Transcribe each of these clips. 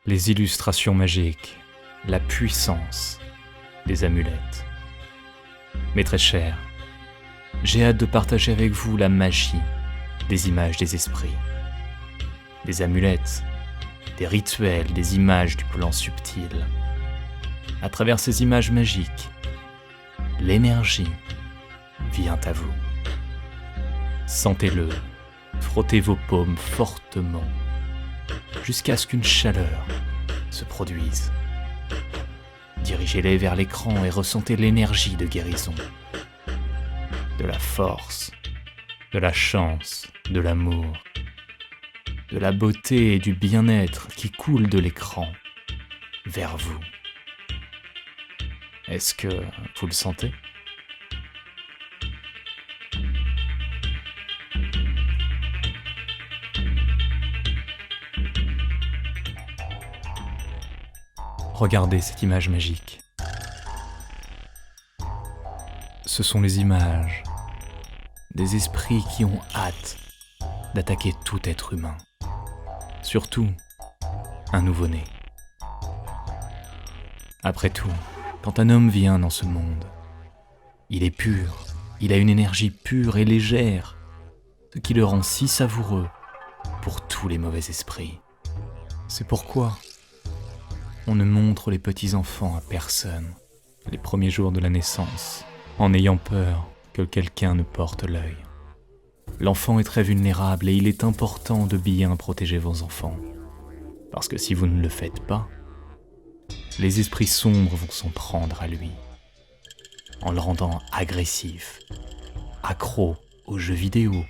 les illustrations magiques, la puissance des amulettes. Mes très chers, j'ai hâte de partager avec vous la magie des images des esprits, des amulettes, des rituels, des images du plan subtil. À travers ces images magiques, l'énergie vient à vous. Sentez-le, frottez vos paumes fortement, jusqu'à ce qu'une chaleur se produise. Dirigez-les vers l'écran et ressentez l'énergie de guérison, de la force, de la chance, de l'amour, de la beauté et du bien-être qui coule de l'écran vers vous. Est-ce que vous le sentez ? Regardez cette image magique. Ce sont les images des esprits qui ont hâte d'attaquer tout être humain, surtout un nouveau-né. Après tout, quand un homme vient dans ce monde, il est pur, il a une énergie pure et légère, ce qui le rend si savoureux pour tous les mauvais esprits. C'est pourquoi on ne montre les petits-enfants à personne les premiers jours de la naissance, en ayant peur que quelqu'un ne porte l'œil. L'enfant est très vulnérable et il est important de bien protéger vos enfants, parce que si vous ne le faites pas, les esprits sombres vont s'en prendre à lui, en le rendant agressif, accro aux jeux vidéo,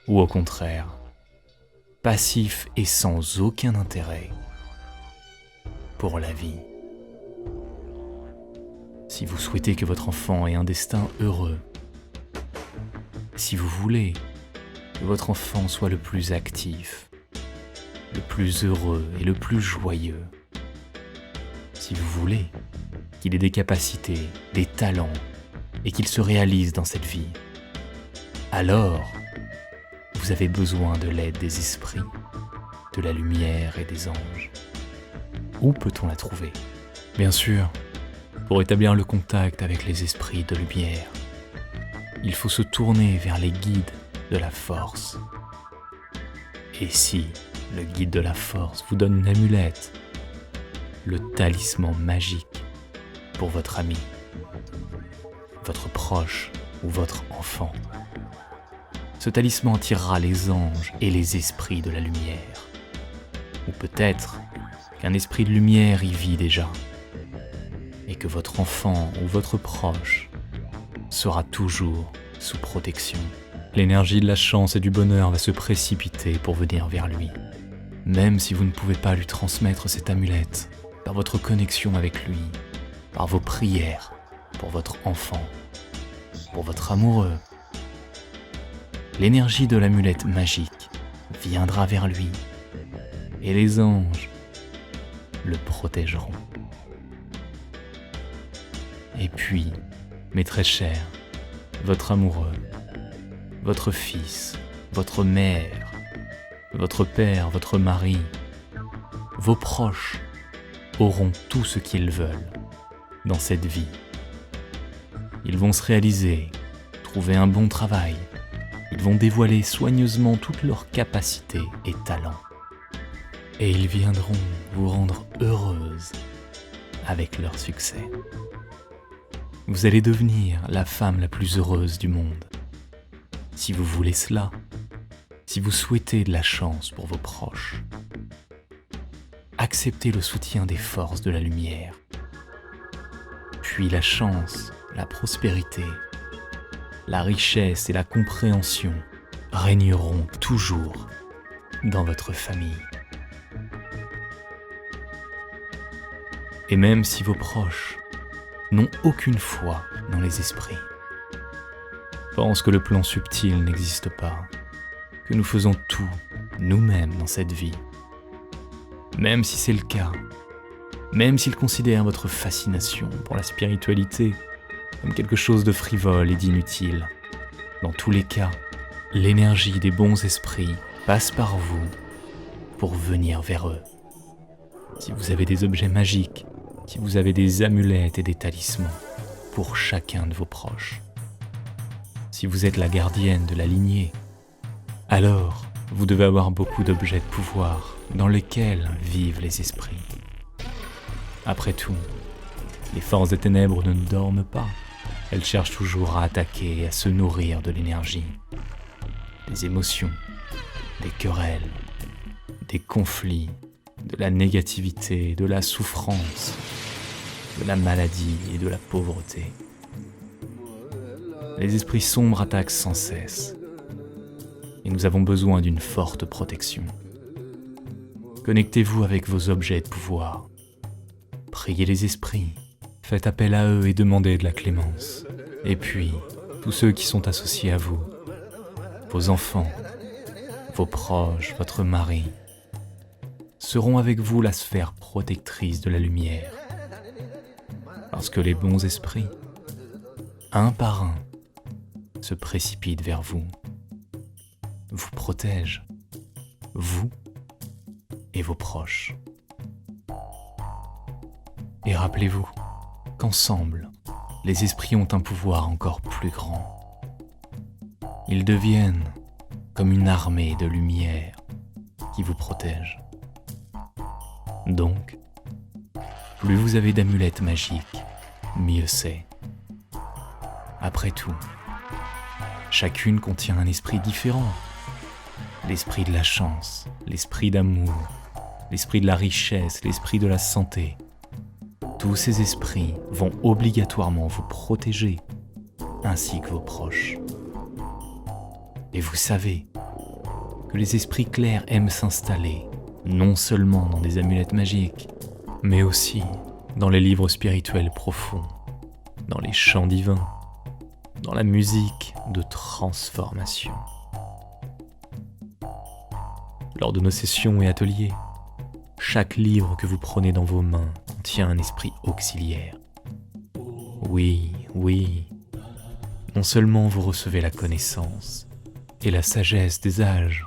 ou au contraire, passif et sans aucun intérêt pour la vie. Si vous souhaitez que votre enfant ait un destin heureux, si vous voulez que votre enfant soit le plus actif, le plus heureux et le plus joyeux, si vous voulez qu'il ait des capacités, des talents et qu'il se réalise dans cette vie, alors vous avez besoin de l'aide des esprits, de la lumière et des anges. Où peut-on la trouver ? Bien sûr, pour établir le contact avec les esprits de lumière, il faut se tourner vers les guides de la force. Et si le guide de la force vous donne une amulette, le talisman magique pour votre ami, votre proche ou votre enfant, ce talisman attirera les anges et les esprits de la lumière. Ou peut-être qu'un esprit de lumière y vit déjà, et que votre enfant ou votre proche sera toujours sous protection. L'énergie de la chance et du bonheur va se précipiter pour venir vers lui, même si vous ne pouvez pas lui transmettre cette amulette, par votre connexion avec lui, par vos prières pour votre enfant, pour votre amoureux. L'énergie de l'amulette magique viendra vers lui, et les anges le protégeront. Et puis, mes très chers, votre amoureux, votre fils, votre mère, votre père, votre mari, vos proches auront tout ce qu'ils veulent dans cette vie. Ils vont se réaliser, trouver un bon travail, ils vont dévoiler soigneusement toutes leurs capacités et talents. Et ils viendront vous rendre heureuse avec leur succès. Vous allez devenir la femme la plus heureuse du monde. Si vous voulez cela, si vous souhaitez de la chance pour vos proches, acceptez le soutien des forces de la lumière. Puis la chance, la prospérité, la richesse et la compréhension régneront toujours dans votre famille. Et même si vos proches n'ont aucune foi dans les esprits, pensent que le plan subtil n'existe pas, que nous faisons tout nous-mêmes dans cette vie, même si c'est le cas, même s'ils considèrent votre fascination pour la spiritualité comme quelque chose de frivole et d'inutile, dans tous les cas, l'énergie des bons esprits passe par vous pour venir vers eux. si vous avez des objets magiques, si vous avez des amulettes et des talismans pour chacun de vos proches. Si vous êtes la gardienne de la lignée, alors vous devez avoir beaucoup d'objets de pouvoir dans lesquels vivent les esprits. Après tout, les forces des ténèbres ne dorment pas. Elles cherchent toujours à attaquer et à se nourrir de l'énergie, des émotions, des querelles, des conflits, de la négativité, de la souffrance, de la maladie et de la pauvreté. Les esprits sombres attaquent sans cesse, et nous avons besoin d'une forte protection. Connectez-vous avec vos objets de pouvoir. Priez les esprits, faites appel à eux et demandez de la clémence. Et puis, tous ceux qui sont associés à vous, vos enfants, vos proches, votre mari, seront avec vous la sphère protectrice de la lumière. Parce que les bons esprits, un par un, se précipitent vers vous, vous protègent, vous et vos proches. Et rappelez-vous qu'ensemble, les esprits ont un pouvoir encore plus grand. Ils deviennent comme une armée de lumière qui vous protège. Donc, plus vous avez d'amulettes magiques, mieux c'est. Après tout, chacune contient un esprit différent. L'esprit de la chance, l'esprit d'amour, l'esprit de la richesse, l'esprit de la santé. Tous ces esprits vont obligatoirement vous protéger, ainsi que vos proches. Et vous savez que les esprits clairs aiment s'installer, non seulement dans des amulettes magiques, mais aussi dans les livres spirituels profonds, dans les chants divins, dans la musique de transformation. Lors de nos sessions et ateliers, chaque livre que vous prenez dans vos mains contient un esprit auxiliaire. Oui, non seulement vous recevez la connaissance et la sagesse des âges,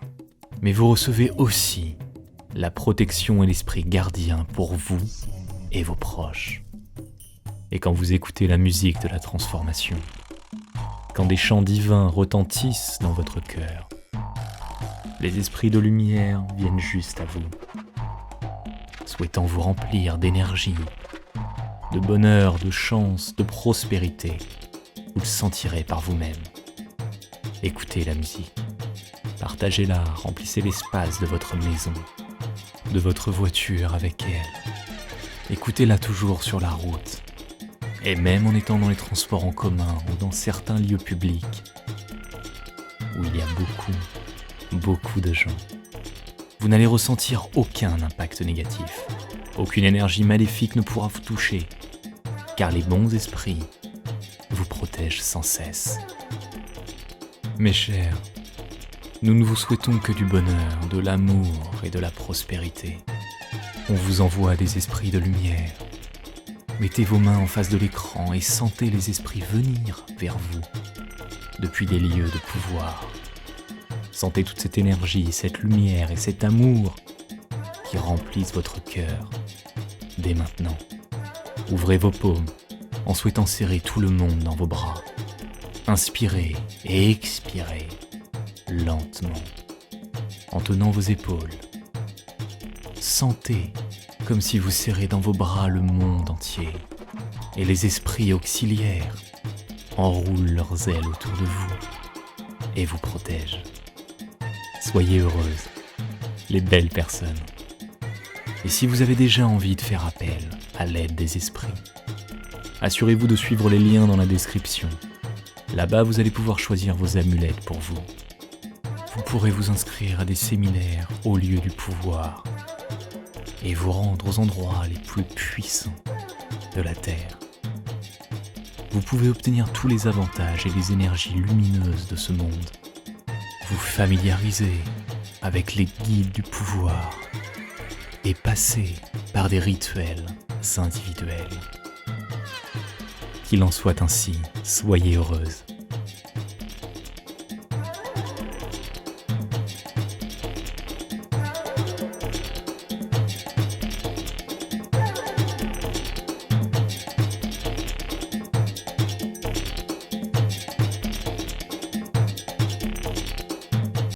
mais vous recevez aussi la protection et l'esprit gardien pour vous et vos proches. Et quand vous écoutez la musique de la transformation, quand des chants divins retentissent dans votre cœur, les esprits de lumière viennent juste à vous, souhaitant vous remplir d'énergie, de bonheur, de chance, de prospérité. Vous le sentirez par vous-même. Écoutez la musique, partagez-la, remplissez l'espace de votre maison, de votre voiture avec elle. Écoutez-la toujours sur la route, et même en étant dans les transports en commun ou dans certains lieux publics où il y a beaucoup de gens. Vous n'allez ressentir aucun impact négatif. Aucune énergie maléfique ne pourra vous toucher, car les bons esprits vous protègent sans cesse. Mes chers, nous ne vous souhaitons que du bonheur, de l'amour et de la prospérité. On vous envoie des esprits de lumière. Mettez vos mains en face de l'écran et sentez les esprits venir vers vous depuis des lieux de pouvoir. Sentez toute cette énergie, cette lumière et cet amour qui remplissent votre cœur. Dès maintenant, ouvrez vos paumes en souhaitant serrer tout le monde dans vos bras. Inspirez et expirez lentement en tenant vos épaules. Sentez comme si vous serrez dans vos bras le monde entier et les esprits auxiliaires enroulent leurs ailes autour de vous et vous protègent. Soyez heureuses, les belles personnes. Et si vous avez déjà envie de faire appel à l'aide des esprits, assurez-vous de suivre les liens dans la description. Là-bas, vous allez pouvoir choisir vos amulettes pour vous. Vous pourrez vous inscrire à des séminaires au lieu du pouvoir et vous rendre aux endroits les plus puissants de la Terre. Vous pouvez obtenir tous les avantages et les énergies lumineuses de ce monde. Vous familiariser avec les guides du pouvoir et passer par des rituels individuels. Qu'il en soit ainsi, soyez heureuses.